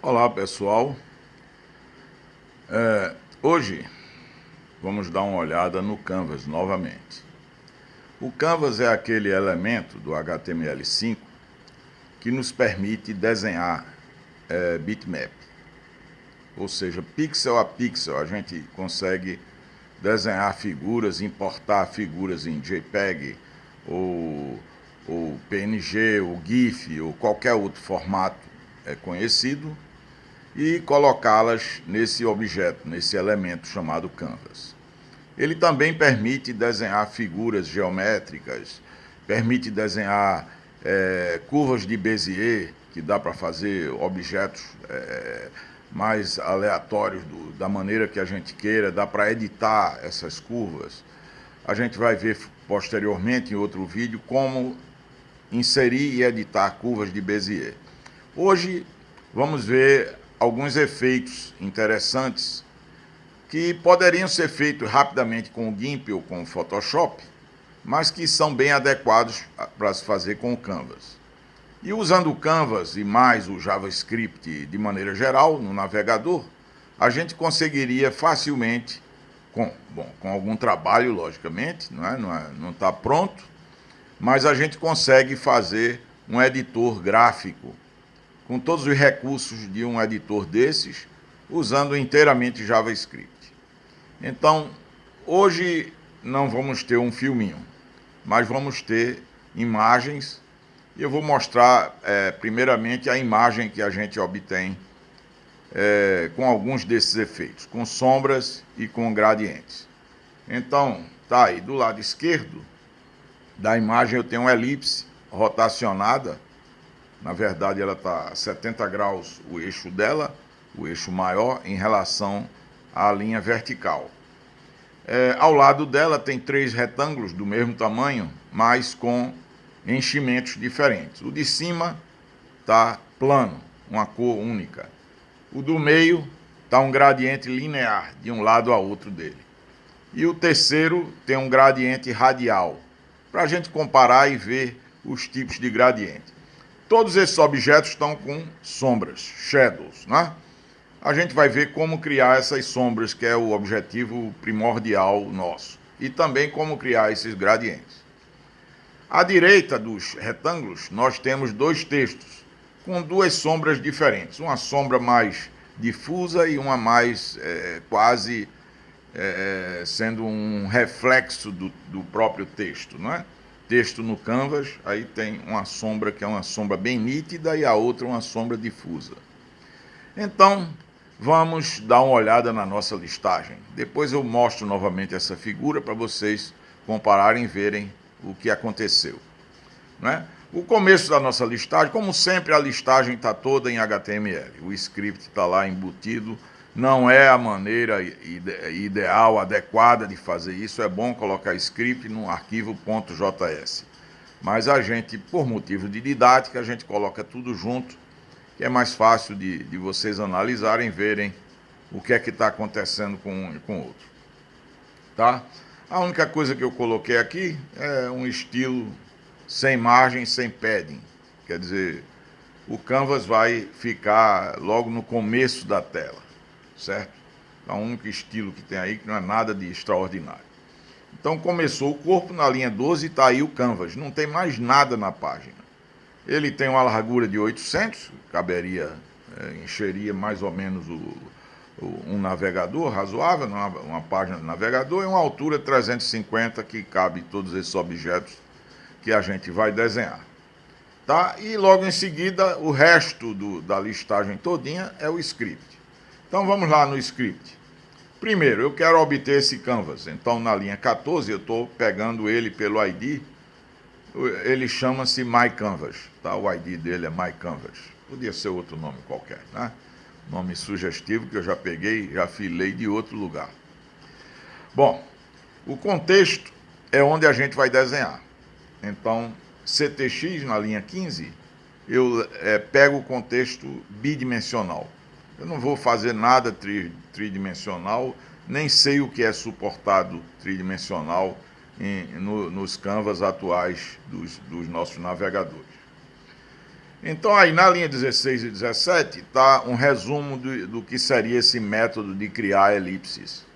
Olá pessoal, hoje vamos dar uma olhada no Canvas novamente. O Canvas é aquele elemento do HTML5 que nos permite desenhar bitmap, ou seja, pixel a pixel a gente consegue desenhar figuras, importar figuras em JPEG ou PNG, ou GIF ou qualquer outro formato conhecido e colocá-las nesse objeto, nesse elemento chamado Canvas. Ele também permite desenhar figuras geométricas, permite desenhar curvas de Bézier, que dá para fazer objetos mais aleatórios da maneira que a gente queira, dá para editar essas curvas. A gente vai ver posteriormente em outro vídeo como inserir e editar curvas de Bézier. Hoje vamos ver alguns efeitos interessantes que poderiam ser feitos rapidamente com o GIMP ou com o Photoshop, mas que são bem adequados para se fazer com o Canvas. E usando o Canvas e mais o JavaScript de maneira geral no navegador, a gente conseguiria facilmente, com algum trabalho logicamente, não está pronto, mas a gente consegue fazer um editor gráfico com todos os recursos de um editor desses, usando inteiramente JavaScript. Então, hoje não vamos ter um filminho, mas vamos ter imagens, e eu vou mostrar primeiramente a imagem que a gente obtém com alguns desses efeitos, com sombras e com gradientes. Então, tá aí, do lado esquerdo da imagem eu tenho uma elipse rotacionada. Na verdade, ela está a 70 graus o eixo dela, o eixo maior, em relação à linha vertical. Ao lado dela tem 3 retângulos do mesmo tamanho, mas com enchimentos diferentes. O de cima está plano, uma cor única. O do meio está um gradiente linear, de um lado a outro dele. E o terceiro tem um gradiente radial, para a gente comparar e ver os tipos de gradiente. Todos esses objetos estão com sombras, shadows, né? A gente vai ver como criar essas sombras, que é o objetivo primordial nosso. E também como criar esses gradientes. À direita dos retângulos, nós temos 2 textos, com 2 sombras diferentes. Uma sombra mais difusa e uma mais quase sendo um reflexo do próprio texto, não é? Texto no Canvas, aí tem uma sombra que é uma sombra bem nítida e a outra uma sombra difusa. Então, vamos dar uma olhada na nossa listagem. Depois eu mostro novamente essa figura para vocês compararem e verem o que aconteceu, né? O começo da nossa listagem, como sempre, a listagem está toda em HTML. O script está lá embutido. Não é a maneira ideal, adequada de fazer isso. É bom colocar script num arquivo .js. Mas a gente, por motivo de didática, a gente coloca tudo junto, que é mais fácil de vocês analisarem, verem o que é que está acontecendo com um e com o outro. Tá? A única coisa que eu coloquei aqui é um estilo sem margem, sem padding. Quer dizer, o Canvas vai ficar logo no começo da tela, certo? É o único estilo que tem aí, que não é nada de extraordinário. Então começou o corpo na linha 12 e está aí o Canvas. Não tem mais nada na página. Ele tem uma largura de 800, caberia, encheria mais ou menos um navegador razoável, uma página de navegador, e uma altura 350 que cabe todos esses objetos que a gente vai desenhar. Tá? E logo em seguida o resto da listagem todinha é o script. Então vamos lá no script. Primeiro, eu quero obter esse Canvas. Então na linha 14 eu estou pegando ele pelo ID. Ele chama-se MyCanvas, tá? O ID dele é MyCanvas. Podia ser outro nome qualquer, né? Nome sugestivo que eu já peguei, já filei de outro lugar. Bom, o contexto é onde a gente vai desenhar. Então, CTX na linha 15, eu pego o contexto bidimensional. Eu não vou fazer nada tridimensional, nem sei o que é suportado tridimensional nos Canvas atuais dos nossos navegadores. Então aí na linha 16 e 17 está um resumo do que seria esse método de criar elipses.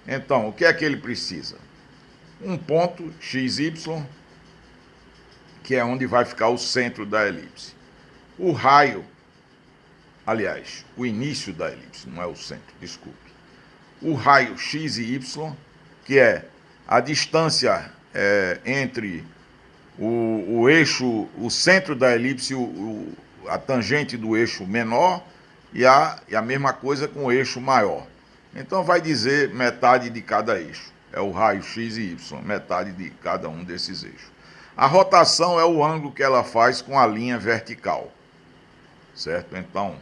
Então, o que é que ele precisa? Um ponto XY, que é onde vai ficar o centro da elipse. O raio, aliás, o início da elipse, não é o centro, desculpe. O raio x e y, que é a distância entre o eixo, o centro da elipse, a tangente do eixo menor e a mesma coisa com o eixo maior. Então vai dizer metade de cada eixo. É o raio x e y, metade de cada um desses eixos. A rotação é o ângulo que ela faz com a linha vertical, certo? Então,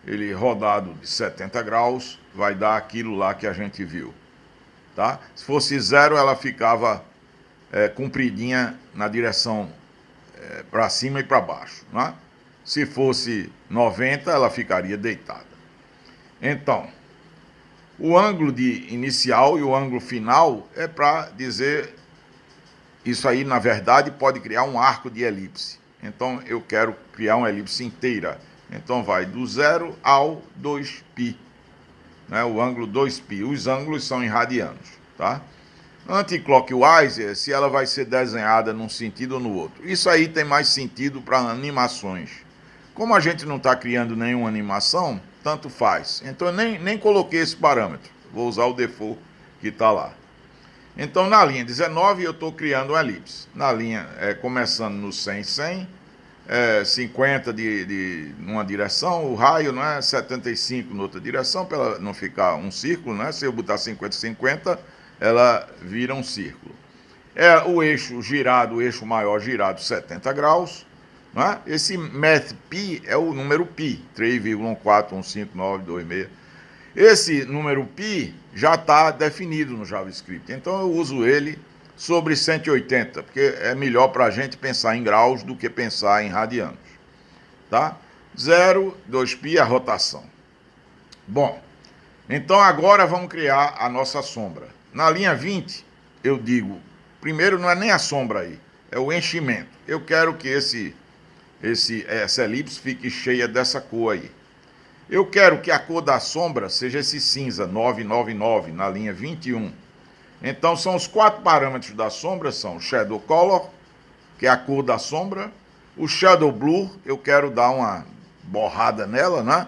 ele rodado de 70 graus vai dar aquilo lá que a gente viu, tá? Se fosse zero, ela ficava compridinha na direção para cima e para baixo, né? Se fosse 90, ela ficaria deitada. Então, o ângulo de inicial e o ângulo final é para dizer, isso aí na verdade pode criar um arco de elipse. Então eu quero criar uma elipse inteira. Então vai do 0 ao 2π, né? O ângulo 2π. Os ângulos são em radianos, tá? Anticlockwise, se ela vai ser desenhada num sentido ou no outro. Isso aí tem mais sentido para animações. Como a gente não está criando nenhuma animação, tanto faz. Então eu nem coloquei esse parâmetro. Vou usar o default que está lá. Então na linha 19 eu estou criando uma elipse. Na linha, começando no 100, 100, 50 numa direção, o raio, não é, 75 na outra direção, para ela não ficar um círculo, né? Se eu botar 50, 50, ela vira um círculo. O eixo girado, o eixo maior girado 70 graus. Não é? Esse mathπ é o número π, 3,1415926. Esse número π já está definido no JavaScript, então eu uso ele sobre 180, porque é melhor para a gente pensar em graus do que pensar em radianos. Tá? 0, 2π, a rotação. Bom, então agora vamos criar a nossa sombra. Na linha 20, eu digo, primeiro não é nem a sombra aí, é o enchimento. Eu quero que essa elipse fique cheia dessa cor aí. Eu quero que a cor da sombra seja esse cinza 999 na linha 21. Então são os 4 parâmetros da sombra, são o shadow color, que é a cor da sombra, o shadow blur, eu quero dar uma borrada nela, né?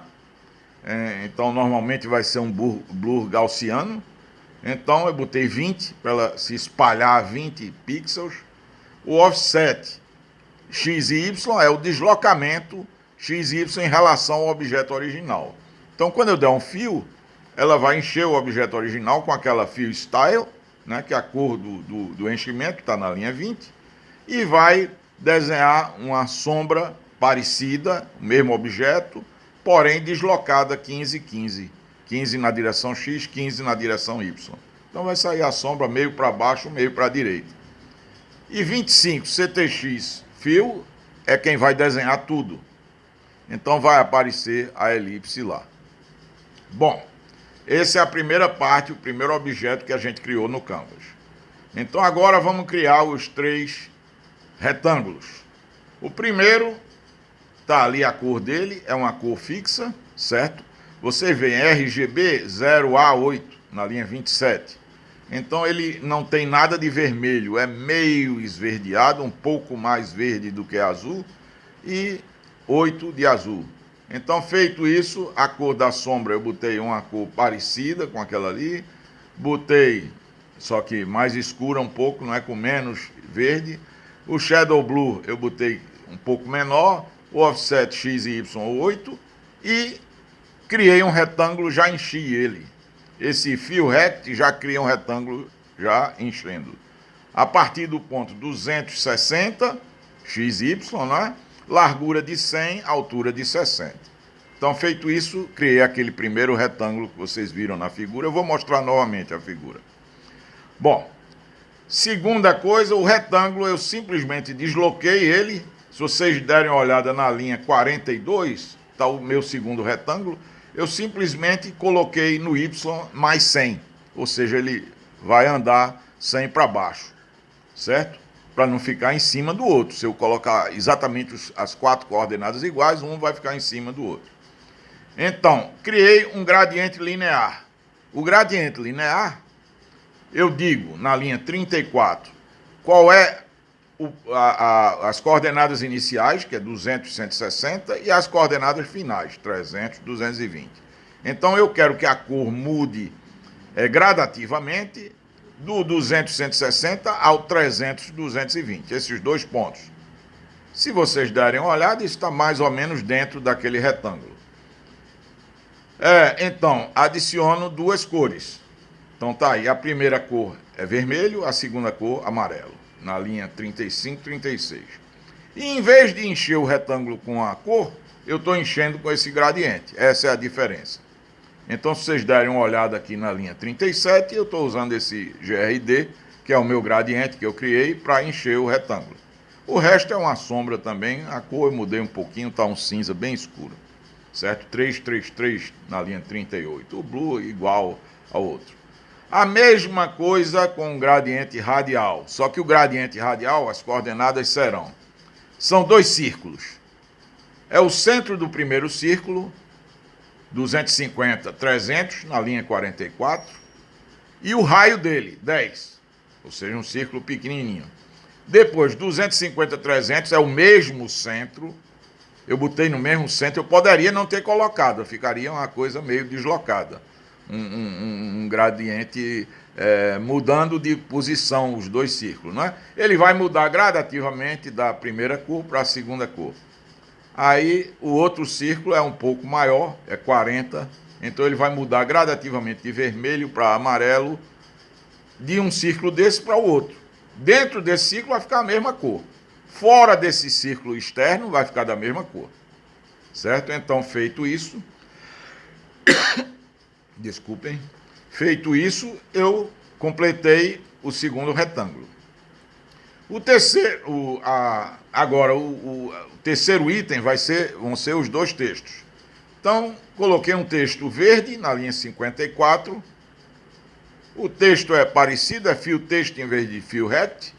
Então normalmente vai ser um blur gaussiano. Então eu botei 20 para ela se espalhar 20 pixels. O offset x e y é o deslocamento x e y em relação ao objeto original. Então, quando eu der um fio, ela vai encher o objeto original com aquela fio style, né, que é a cor do enchimento, que está na linha 20, e vai desenhar uma sombra parecida, o mesmo objeto, porém deslocada 15, 15. 15 na direção x, 15 na direção y. Então vai sair a sombra meio para baixo, meio para a direita. E 25, CTX fio, é quem vai desenhar tudo. Então vai aparecer a elipse lá. Bom, essa é a primeira parte, o primeiro objeto que a gente criou no Canvas. Então agora vamos criar os 3 retângulos. O primeiro, está ali a cor dele, é uma cor fixa, certo? Você vê RGB 0A8 na linha 27. Então ele não tem nada de vermelho, é meio esverdeado, um pouco mais verde do que azul, e 8 de azul. Então, feito isso, a cor da sombra eu botei uma cor parecida com aquela ali, botei, só que mais escura um pouco, não é, com menos verde. O shadow blue eu botei um pouco menor, o offset x e y 8, e criei um retângulo, já enchi ele. Esse fio rect já cria um retângulo já enchendo. A partir do ponto 260, x e y, né? Largura de 100, altura de 60. Então, feito isso, criei aquele primeiro retângulo que vocês viram na figura. Eu vou mostrar novamente a figura. Bom, segunda coisa, o retângulo eu simplesmente desloquei ele. Se vocês derem uma olhada na linha 42, está o meu segundo retângulo. Eu simplesmente coloquei no y mais 100, ou seja, ele vai andar 100 para baixo, certo? para não ficar em cima do outro. Se eu colocar exatamente as 4 coordenadas iguais, um vai ficar em cima do outro. Então, criei um gradiente linear. O gradiente linear, eu digo na linha 34, qual é as coordenadas iniciais, que é 200 e 160, e as coordenadas finais, 300, 220. Então, eu quero que a cor mude gradativamente do 200, 160 ao 300, 220, esses 2 pontos. Se vocês derem uma olhada, isso está mais ou menos dentro daquele retângulo. Então, adiciono 2 cores. Então tá aí, a primeira cor é vermelho, a segunda cor amarelo, na linha 35, 36. E em vez de encher o retângulo com a cor, eu estou enchendo com esse gradiente. Essa é a diferença. Então, se vocês derem uma olhada aqui na linha 37, eu estou usando esse GRD, que é o meu gradiente que eu criei, para encher o retângulo. O resto é uma sombra também, a cor eu mudei um pouquinho, está um cinza bem escuro. Certo? 333 na linha 38. O blue igual ao outro. A mesma coisa com o gradiente radial, só que o gradiente radial, as coordenadas são 2 círculos. É o centro do primeiro círculo, 250, 300, na linha 44, e o raio dele, 10, ou seja, um círculo pequenininho. Depois, 250, 300 é o mesmo centro, eu botei no mesmo centro, eu poderia não ter colocado, ficaria uma coisa meio deslocada. Um gradiente mudando de posição os 2 círculos, não é? Ele vai mudar gradativamente da primeira cor para a segunda cor. Aí o outro círculo é um pouco maior, é 40, então ele vai mudar gradativamente de vermelho para amarelo, de um círculo desse para o outro. Dentro desse círculo vai ficar a mesma cor. Fora desse círculo externo vai ficar da mesma cor. Certo? Então, feito isso, desculpem, feito isso, eu completei o segundo retângulo. O terceiro, agora, o terceiro item vão ser os 2 textos. Então, coloquei um texto verde na linha 54. O texto é parecido, é fio texto em vez de fio reto,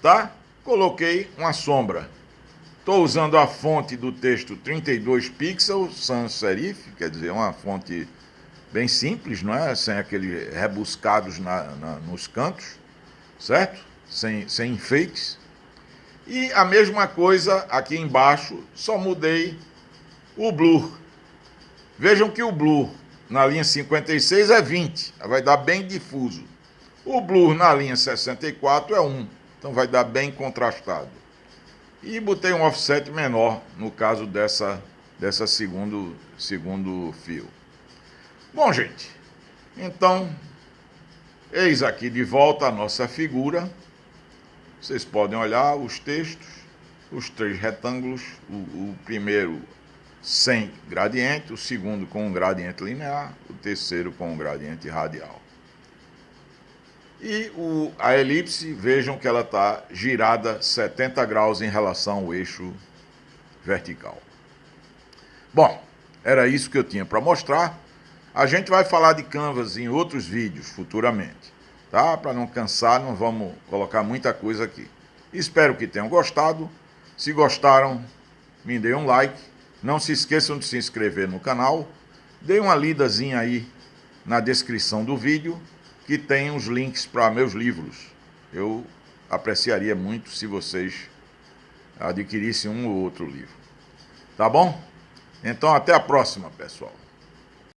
tá? Coloquei uma sombra. Estou usando a fonte do texto 32 pixels, sans serif, quer dizer, uma fonte bem simples, não é? Sem aqueles rebuscados nos cantos, certo? Sem enfeites. E a mesma coisa aqui embaixo, só mudei o blur. Vejam que o blur na linha 56 é 20, vai dar bem difuso. O blur na linha 64 é 1, então vai dar bem contrastado. E botei um offset menor no caso dessa segundo fio. Bom, gente, então, eis aqui de volta a nossa figura. Vocês podem olhar os textos, os 3 retângulos, o primeiro sem gradiente, o segundo com um gradiente linear, o terceiro com um gradiente radial. E a elipse, vejam que ela está girada 70 graus em relação ao eixo vertical. Bom, era isso que eu tinha para mostrar. A gente vai falar de Canvas em outros vídeos futuramente, tá? Para não cansar, não vamos colocar muita coisa aqui. Espero que tenham gostado. Se gostaram, me deem um like. Não se esqueçam de se inscrever no canal. Dê uma lidazinha aí na descrição do vídeo, que tem os links para meus livros. Eu apreciaria muito se vocês adquirissem um ou outro livro. Tá bom? Então, até a próxima, pessoal.